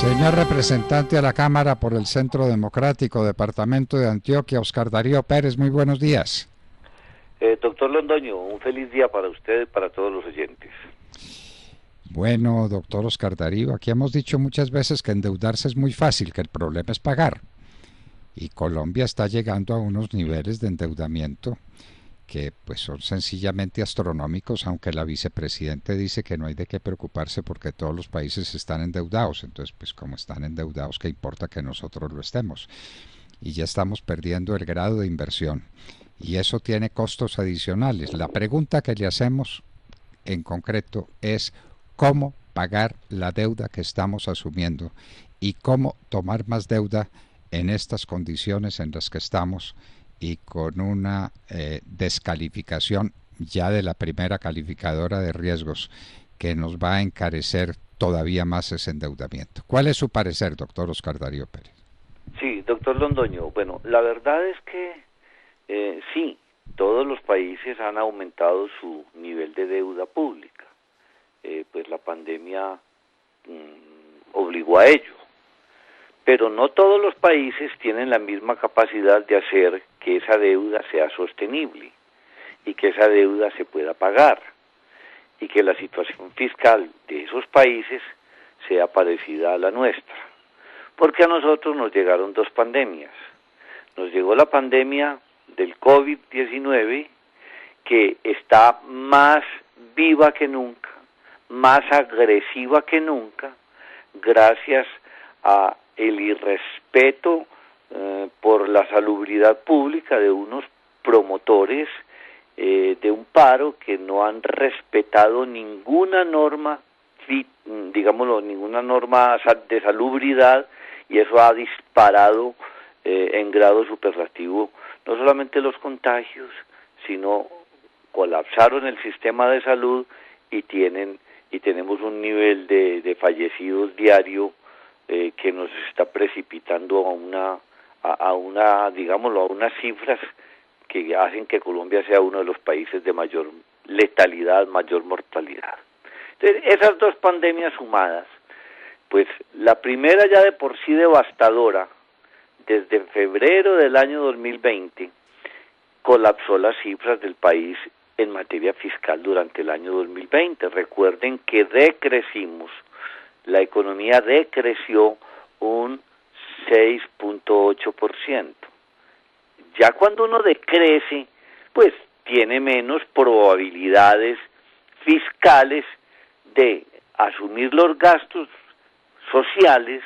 Señor representante a la Cámara por el Centro Democrático, Departamento de Antioquia, Oscar Darío Pérez, muy buenos días. Doctor Londoño, un feliz día para usted y para todos los oyentes. Bueno, doctor Oscar Darío, aquí hemos dicho muchas veces que endeudarse es muy fácil, que el problema es pagar. Y Colombia está llegando a unos niveles de endeudamiento que pues son sencillamente astronómicos, aunque la vicepresidente dice que no hay de qué preocuparse porque todos los países están endeudados. Entonces, pues como están endeudados, ¿qué importa que nosotros lo estemos? Y ya estamos perdiendo el grado de inversión. Y eso tiene costos adicionales. La pregunta que le hacemos en concreto es cómo pagar la deuda que estamos asumiendo y cómo tomar más deuda en estas condiciones en las que estamos y con una descalificación ya de la primera calificadora de riesgos que nos va a encarecer todavía más ese endeudamiento. ¿Cuál es su parecer, doctor Oscar Darío Pérez? Sí, doctor Londoño, bueno, la verdad es que sí, todos los países han aumentado su nivel de deuda pública, pues la pandemia obligó a ello. Pero no todos los países tienen la misma capacidad de hacer que esa deuda sea sostenible y que esa deuda se pueda pagar y que la situación fiscal de esos países sea parecida a la nuestra. Porque a nosotros nos llegaron dos pandemias. Nos llegó la pandemia del COVID-19, que está más viva que nunca, más agresiva que nunca, gracias a el irrespeto por la salubridad pública de unos promotores de un paro que no han respetado ninguna norma, digámoslo, ninguna norma de salubridad, y eso ha disparado en grado superlativo no solamente los contagios, sino colapsaron el sistema de salud y tenemos un nivel de fallecidos diario que nos está precipitando a unas cifras que hacen que Colombia sea uno de los países de mayor letalidad, mayor mortalidad. Entonces, esas dos pandemias sumadas, pues la primera ya de por sí devastadora, desde febrero del año 2020, colapsó las cifras del país en materia fiscal durante el año 2020. Recuerden que decrecimos. La economía decreció un 6.8%. Ya cuando uno decrece, pues tiene menos probabilidades fiscales de asumir los gastos sociales,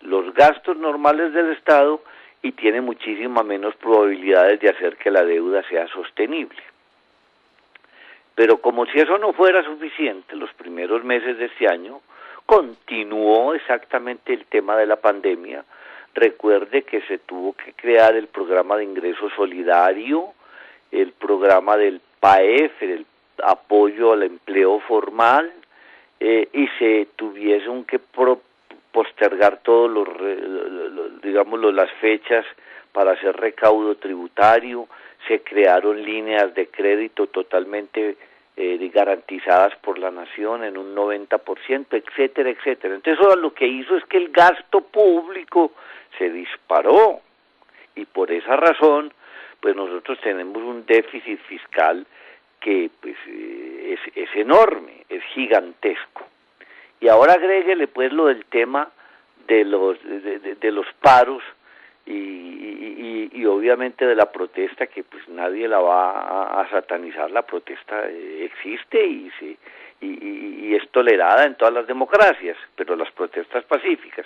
los gastos normales del Estado, y tiene muchísima menos probabilidades de hacer que la deuda sea sostenible. Pero como si eso no fuera suficiente, los primeros meses de este año continuó exactamente el tema de la pandemia. Recuerde que se tuvo que crear el programa de ingreso solidario, el programa del PAEF, el apoyo al empleo formal, y se tuvieron que postergar todos las fechas para hacer recaudo tributario. Se crearon líneas de crédito totalmente garantizadas por la nación en un 90%, etcétera, etcétera. Entonces eso lo que hizo es que el gasto público se disparó, y por esa razón pues nosotros tenemos un déficit fiscal que pues es enorme, es gigantesco. Y ahora agréguele pues lo del tema de los paros y obviamente de la protesta, que pues nadie la va a satanizar. La protesta existe y es tolerada en todas las democracias, pero las protestas pacíficas,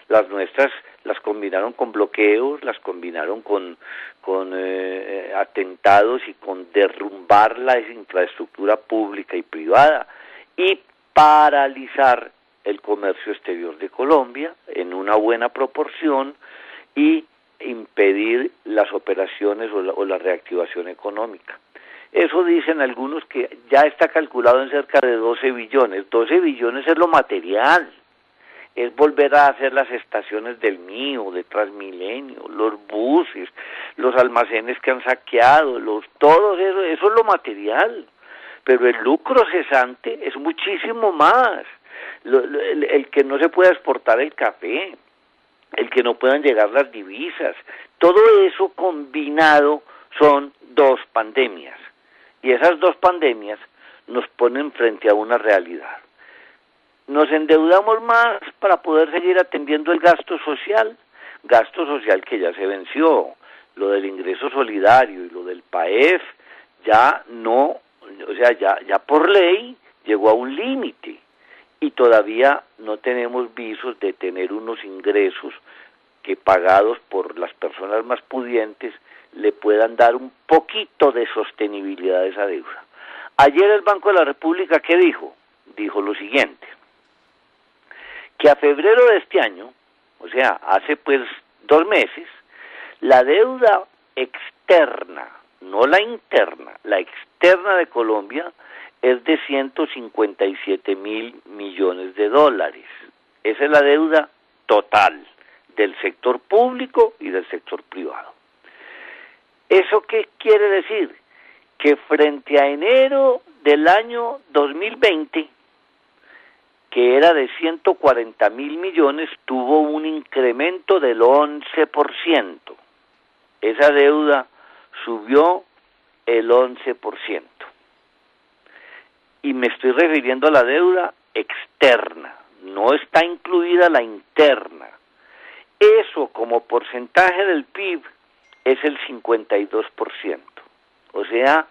las nuestras, las combinaron con bloqueos, las combinaron con atentados y con derrumbar la infraestructura pública y privada y paralizar el comercio exterior de Colombia en una buena proporción y impedir las operaciones o la reactivación económica. Eso dicen algunos que ya está calculado en cerca de 12 billones. 12 billones es lo material. Es volver a hacer las estaciones del Mío, de Transmilenio, los buses, los almacenes que han saqueado, todo eso es lo material. Pero el lucro cesante es muchísimo más. el que no se pueda exportar el café, el que no puedan llegar las divisas, todo eso combinado son dos pandemias. Y esas dos pandemias nos ponen frente a una realidad. Nos endeudamos más para poder seguir atendiendo el gasto social que ya se venció, lo del ingreso solidario y lo del PAEF ya no, o sea, ya por ley llegó a un límite y todavía no tenemos visos de tener unos ingresos que pagados por las personas más pudientes le puedan dar un poquito de sostenibilidad a esa deuda. Ayer el Banco de la República, ¿qué dijo? Dijo lo siguiente, que a febrero de este año, o sea, hace pues 2 meses, la deuda externa, no la interna, la externa de Colombia es de 157.000 millones de dólares. Esa es la deuda total del sector público y del sector privado. ¿Eso qué quiere decir? Que frente a enero del año 2020, que era de 140.000 millones, tuvo un incremento del 11%. Esa deuda subió el 11%. Y me estoy refiriendo a la deuda externa, no está incluida la interna. Eso como porcentaje del PIB es el 52%. O sea,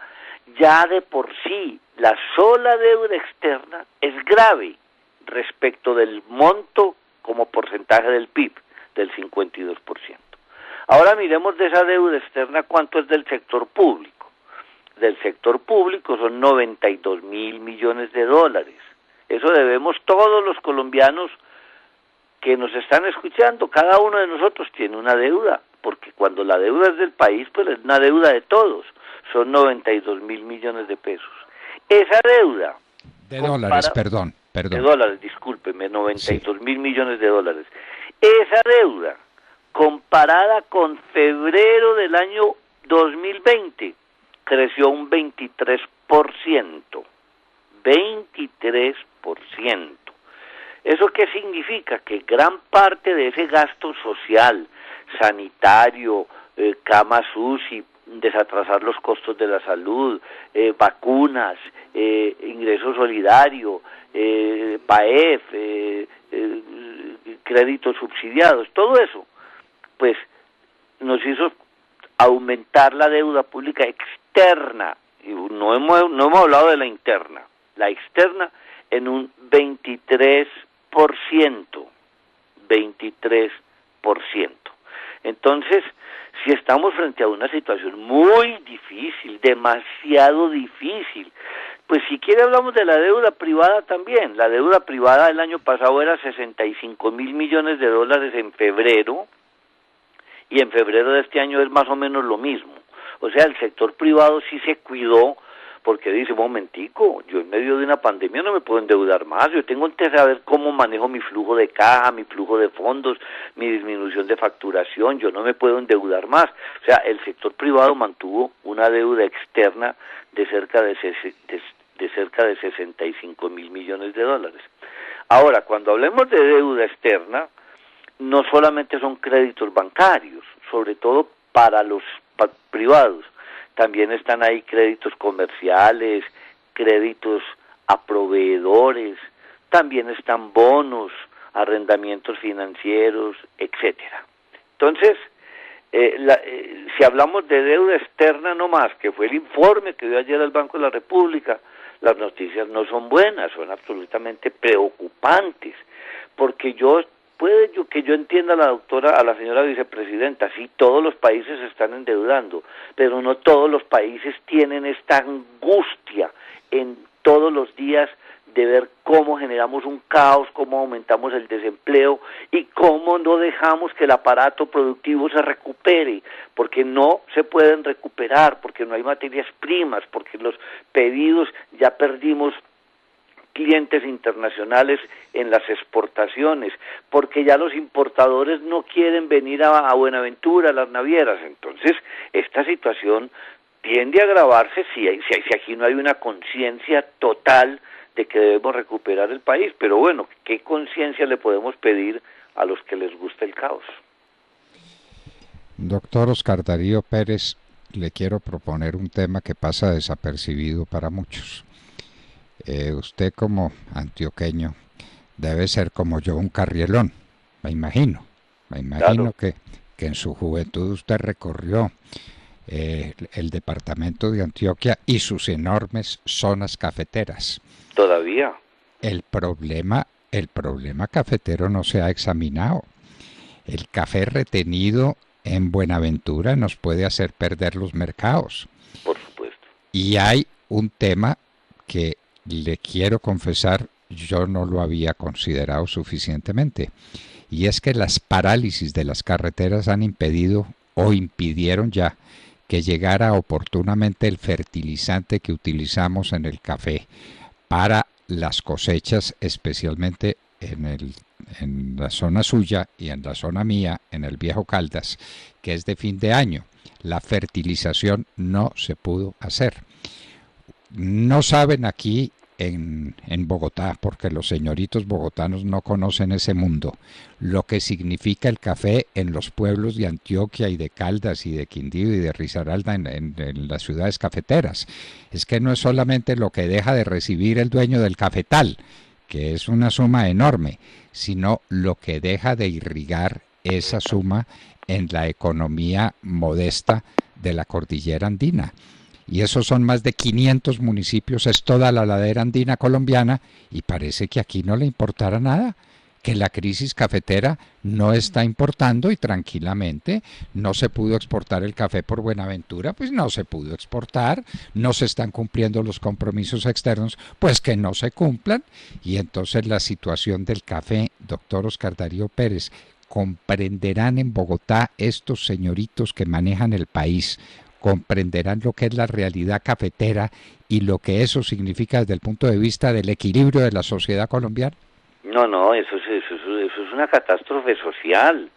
ya de por sí la sola deuda externa es grave respecto del monto como porcentaje del PIB, del 52%. Ahora miremos de esa deuda externa cuánto es del sector público. Del sector público son 92.000 millones de dólares. Eso debemos todos los colombianos que nos están escuchando, cada uno de nosotros tiene una deuda, porque cuando la deuda es del país, pues es una deuda de todos, son 92.000 millones de pesos. Esa deuda... De dólares, perdón. De dólares, discúlpeme, 92.000 millones de dólares. Esa deuda, comparada con febrero del año 2020, creció un 23%. 23%. ¿Eso qué significa? Que gran parte de ese gasto social, sanitario, camas UCI, desatrasar los costos de la salud, vacunas, ingreso solidario, PAEF, créditos subsidiados, todo eso, pues nos hizo aumentar la deuda pública externa, y no hemos hablado de la interna, la externa en un 23%. Entonces, si estamos frente a una situación muy difícil, demasiado difícil, pues si quiere hablamos de la deuda privada también. La deuda privada del año pasado era 65.000 millones de dólares en febrero, y en febrero de este año es más o menos lo mismo. O sea, el sector privado sí se cuidó, porque dice, momentico, yo en medio de una pandemia no me puedo endeudar más, yo tengo que saber cómo manejo mi flujo de caja, mi flujo de fondos, mi disminución de facturación, yo no me puedo endeudar más. O sea, el sector privado mantuvo una deuda externa de cerca de 65.000 millones de dólares. Ahora, cuando hablemos de deuda externa, no solamente son créditos bancarios, sobre todo para los privados, también están ahí créditos comerciales, créditos a proveedores, también están bonos, arrendamientos financieros, etcétera. Entonces, si hablamos de deuda externa nomás, que fue el informe que dio ayer el Banco de la República, las noticias no son buenas, son absolutamente preocupantes, porque puede que yo entienda a la señora vicepresidenta, sí, todos los países se están endeudando, pero no todos los países tienen esta angustia en todos los días de ver cómo generamos un caos, cómo aumentamos el desempleo y cómo no dejamos que el aparato productivo se recupere, porque no se pueden recuperar, porque no hay materias primas, porque los pedidos ya perdimos clientes internacionales en las exportaciones, porque ya los importadores no quieren venir a Buenaventura, a las navieras. Entonces, esta situación tiende a agravarse si aquí no hay una conciencia total de que debemos recuperar el país. Pero bueno, ¿qué conciencia le podemos pedir a los que les gusta el caos? Doctor Oscar Darío Pérez, le quiero proponer un tema que pasa desapercibido para muchos. Usted como antioqueño debe ser como yo un carrielón, me imagino. Claro, Que en su juventud usted recorrió el departamento de Antioquia y sus enormes zonas cafeteras. todavía. El problema cafetero no se ha examinado. El café retenido en Buenaventura nos puede hacer perder los mercados. Por supuesto. Y hay un tema que le quiero confesar, yo no lo había considerado suficientemente. Y es que las parálisis de las carreteras han impedido o impidieron ya que llegara oportunamente el fertilizante que utilizamos en el café para las cosechas, especialmente en la zona suya y en la zona mía, en el Viejo Caldas, que es de fin de año. La fertilización no se pudo hacer. No saben aquí en Bogotá, porque los señoritos bogotanos no conocen ese mundo, lo que significa el café en los pueblos de Antioquia y de Caldas y de Quindío y de Risaralda en las ciudades cafeteras. Es que no es solamente lo que deja de recibir el dueño del cafetal, que es una suma enorme, sino lo que deja de irrigar esa suma en la economía modesta de la cordillera andina. Y esos son más de 500 municipios, es toda la ladera andina colombiana, y parece que aquí no le importara nada, que la crisis cafetera no está importando y tranquilamente no se pudo exportar el café por Buenaventura, pues no se pudo exportar, no se están cumpliendo los compromisos externos, pues que no se cumplan, y entonces la situación del café, doctor Oscar Darío Pérez, comprenderán en Bogotá estos señoritos que manejan el país, comprenderán lo que es la realidad cafetera y lo que eso significa desde el punto de vista del equilibrio de la sociedad colombiana. No, no, eso es una catástrofe social.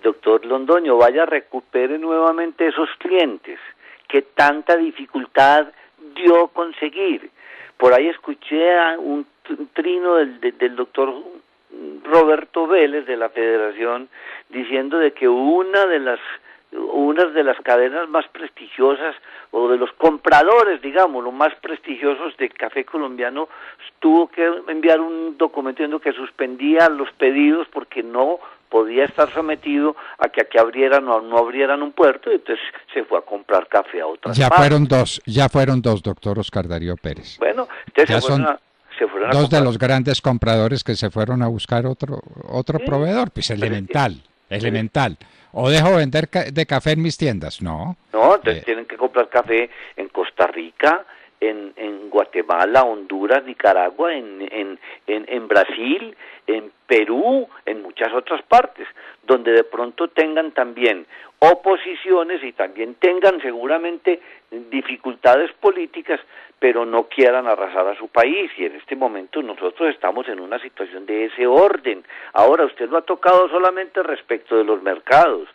Doctor Londoño, vaya, recupere nuevamente esos clientes que tanta dificultad dio conseguir. Por ahí escuché a un trino del doctor Roberto Vélez de la Federación diciendo de que una de las cadenas más prestigiosas o de los compradores, digamos, los más prestigiosos del café colombiano tuvo que enviar un documento diciendo que suspendía los pedidos porque no podía estar sometido a que aquí abrieran o no abrieran un puerto, y entonces se fue a comprar café a otras partes. Ya fueron dos, doctor Oscar Darío Pérez. Bueno, entonces Ya son se fueron a dos de comprar. los grandes compradores que se fueron a buscar otro Sí, proveedor, pues pero es que, elemental. ¿O dejo vender de café en mis tiendas? No. no, entonces tienen que comprar café en Costa Rica, en Guatemala, Honduras, Nicaragua, en Brasil, en Perú, en muchas otras partes, donde de pronto tengan también oposiciones y también tengan seguramente dificultades políticas, pero no quieran arrasar a su país, y en este momento nosotros estamos en una situación de ese orden. Ahora, usted lo ha tocado solamente respecto de los mercados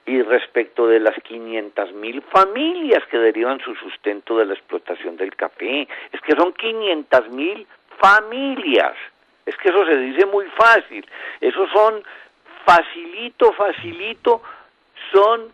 y respecto de las 500.000 familias que derivan su sustento de la explotación del café. Es que son 500.000 familias. Es que eso se dice muy fácil. Eso son facilito, son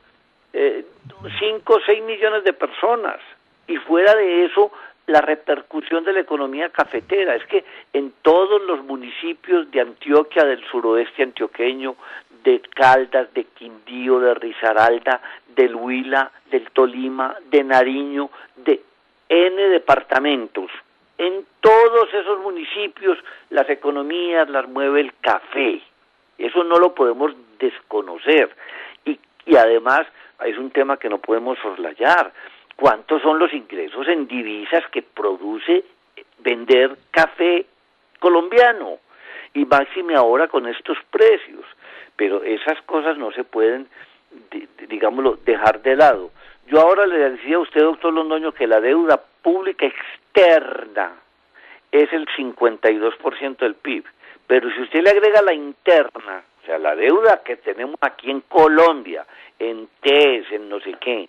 5 o 6 millones de personas. Y fuera de eso, la repercusión de la economía cafetera. Es que en todos los municipios de Antioquia, del suroeste antioqueño, de Caldas, de Quindío, de Risaralda, del Huila, del Tolima, de Nariño, de N departamentos, en todos esos municipios las economías las mueve el café. Eso no lo podemos desconocer. Y además es un tema que no podemos soslayar. ¿Cuántos son los ingresos en divisas que produce vender café colombiano? Y máxime ahora con estos precios. Pero esas cosas no se pueden, digámoslo, dejar de lado. Yo ahora le decía a usted, doctor Londoño, que la deuda pública externa es el 52% del PIB. Pero si usted le agrega la interna, o sea, la deuda que tenemos aquí en Colombia, en TES, en no sé qué,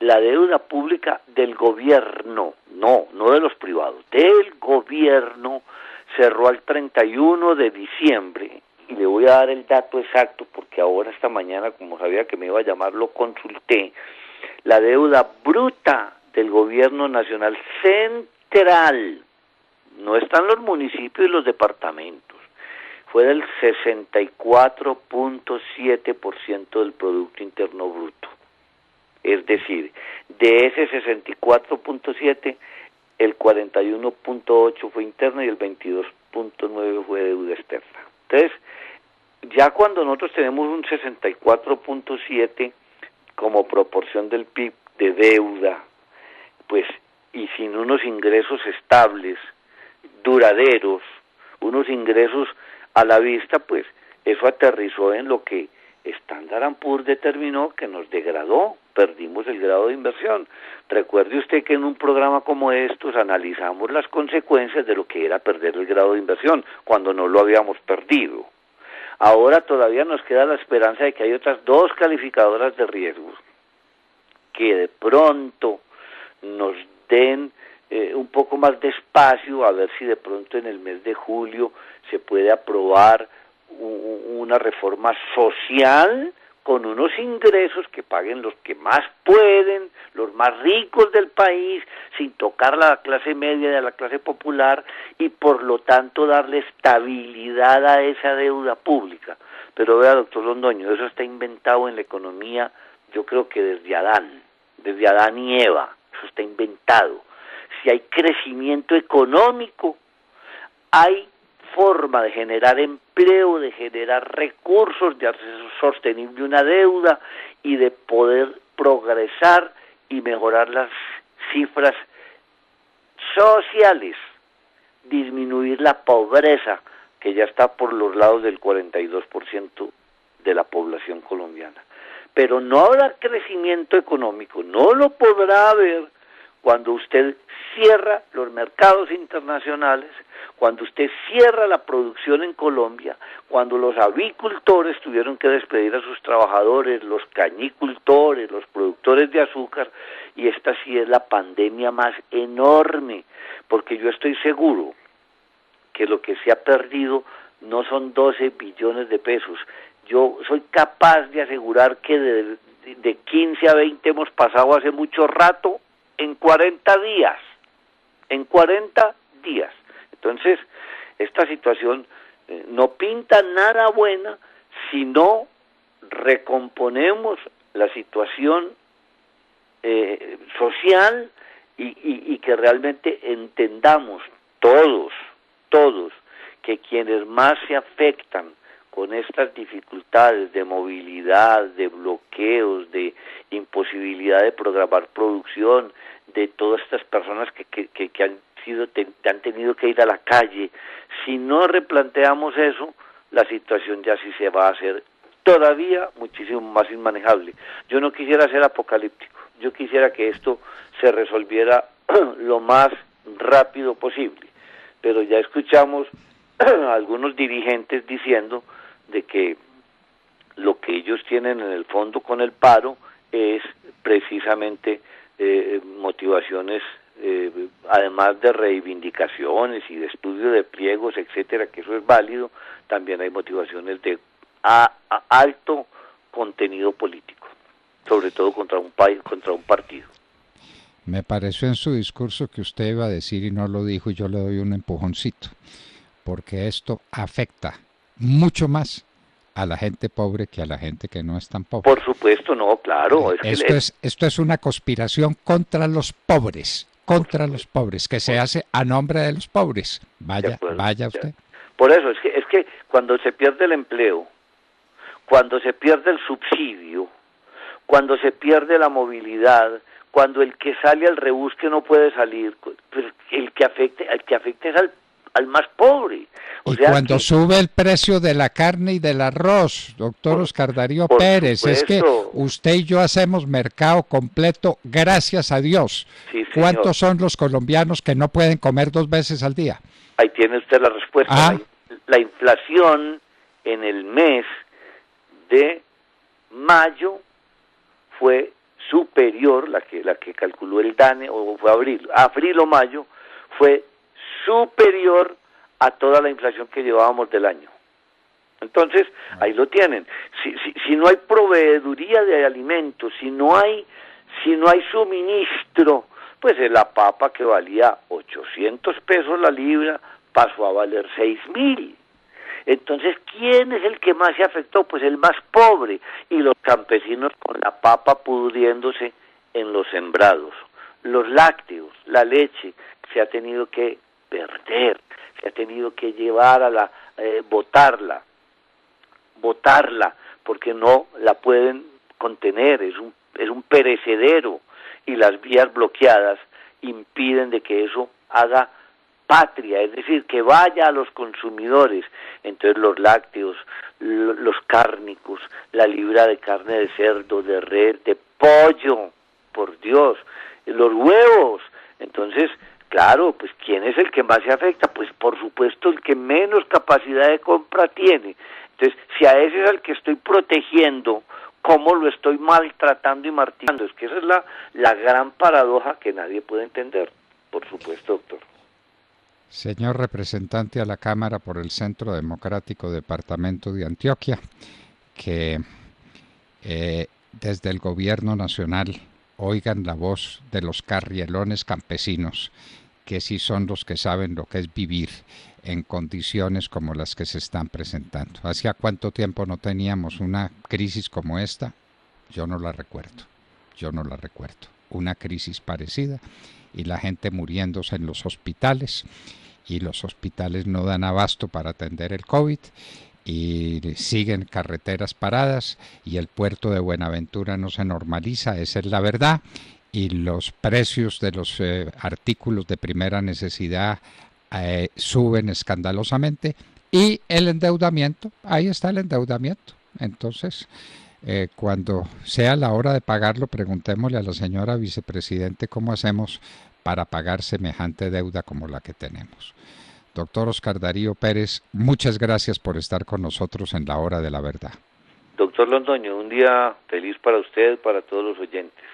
la deuda pública del gobierno, no de los privados, del gobierno, cerró al 31 de diciembre, y le voy a dar el dato exacto, porque ahora esta mañana, como sabía que me iba a llamar, lo consulté. La deuda bruta del gobierno nacional central, no están los municipios y los departamentos, fue del 64.7% del Producto Interno Bruto. Es decir, de ese 64.7, el 41.8 fue interno y el 22.9 fue deuda externa. Entonces, ya cuando nosotros tenemos un 64.7 como proporción del PIB de deuda, pues, y sin unos ingresos estables, duraderos, unos ingresos a la vista, pues, eso aterrizó en lo que Standard & Poor's determinó que nos degradó, perdimos el grado de inversión. Recuerde usted que en un programa como estos analizamos las consecuencias de lo que era perder el grado de inversión, cuando no lo habíamos perdido. Ahora todavía nos queda la esperanza de que hay otras dos calificadoras de riesgos que de pronto nos den un poco más de espacio, a ver si de pronto en el mes de julio se puede aprobar una reforma social con unos ingresos que paguen los que más pueden, los más ricos del país, sin tocar a la clase media y a la clase popular, y por lo tanto darle estabilidad a esa deuda pública. Pero vea, doctor Londoño, eso está inventado en la economía, yo creo que desde Adán y Eva, eso está inventado. Si hay crecimiento económico, hay forma de generar empleo, de generar recursos, de hacer sostenible una deuda y de poder progresar y mejorar las cifras sociales, disminuir la pobreza, que ya está por los lados del 42% de la población colombiana. Pero no habrá crecimiento económico, no lo podrá haber cuando usted cierra los mercados internacionales, cuando usted cierra la producción en Colombia, cuando los avicultores tuvieron que despedir a sus trabajadores, los cañicultores, los productores de azúcar, y esta sí es la pandemia más enorme, porque yo estoy seguro que lo que se ha perdido no son 12 billones de pesos. Yo soy capaz de asegurar que de 15 a 20 hemos pasado hace mucho rato en 40 días. Entonces, esta situación no pinta nada buena si no recomponemos la situación social y que realmente entendamos todos, que quienes más se afectan con estas dificultades de movilidad, de bloqueos, de imposibilidad de programar producción, de todas estas personas que han tenido que ir a la calle, si no replanteamos eso, la situación ya sí se va a hacer todavía muchísimo más inmanejable. Yo no quisiera ser apocalíptico, yo quisiera que esto se resolviera lo más rápido posible, pero ya escuchamos a algunos dirigentes diciendo de que lo que ellos tienen en el fondo con el paro es precisamente motivaciones, además de reivindicaciones y de estudio de pliegos, etcétera, que eso es válido, también hay motivaciones de alto contenido político, sobre todo contra un país, contra un partido. Me pareció en su discurso que usted iba a decir y no lo dijo, y yo le doy un empujoncito, porque esto afecta mucho más a la gente pobre que a la gente que no es tan pobre. Por supuesto, no, claro. Esto es una conspiración contra los pobres, que se hace a nombre de los pobres. Vaya usted. Por eso, es que cuando se pierde el empleo, cuando se pierde el subsidio, cuando se pierde la movilidad, cuando el que sale al rebusque no puede salir, pues el que afecta es al más pobre. Cuando sube el precio de la carne y del arroz, doctor Oscar Darío Pérez, supuesto. Es que usted y yo hacemos mercado completo, gracias a Dios. Sí, ¿cuántos son los colombianos que no pueden comer 2 veces al día? Ahí tiene usted la respuesta. La inflación en el mes de mayo fue superior, la que calculó el DANE, o fue abril o mayo, fue superior a toda la inflación que llevábamos del año. Entonces, ahí lo tienen. Si no hay proveeduría de alimentos, si no hay suministro, pues la papa que valía 800 pesos la libra pasó a valer 6.000. Entonces, ¿quién es el que más se afectó? Pues el más pobre, y los campesinos con la papa pudriéndose en los sembrados. Los lácteos, la leche, se ha tenido que perder, se ha tenido que llevar a botarla, porque no la pueden contener, es un perecedero, y las vías bloqueadas impiden de que eso haga patria, es decir, que vaya a los consumidores. Entonces los lácteos, los cárnicos, la libra de carne de cerdo, de res, de pollo, por Dios, los huevos. Entonces, claro, pues ¿quién es el que más se afecta? Pues por supuesto el que menos capacidad de compra tiene. Entonces, si a ese es al que estoy protegiendo, ¿cómo lo estoy maltratando y martirizando? Es que esa es la gran paradoja que nadie puede entender, por supuesto, doctor. Señor representante a la Cámara por el Centro Democrático Departamento de Antioquia, que desde el gobierno nacional oigan la voz de los carrielones campesinos, que sí son los que saben lo que es vivir en condiciones como las que se están presentando. ¿Hacía cuánto tiempo no teníamos una crisis como esta? Yo no la recuerdo. Una crisis parecida, y la gente muriéndose en los hospitales, y los hospitales no dan abasto para atender el COVID, y siguen carreteras paradas, y el puerto de Buenaventura no se normaliza, esa es la verdad, y los precios de los artículos de primera necesidad suben escandalosamente, y el endeudamiento, ahí está el endeudamiento. Entonces, cuando sea la hora de pagarlo, preguntémosle a la señora vicepresidente cómo hacemos para pagar semejante deuda como la que tenemos. Doctor Oscar Darío Pérez, muchas gracias por estar con nosotros en la hora de la verdad. Doctor Londoño, un día feliz para usted, para todos los oyentes.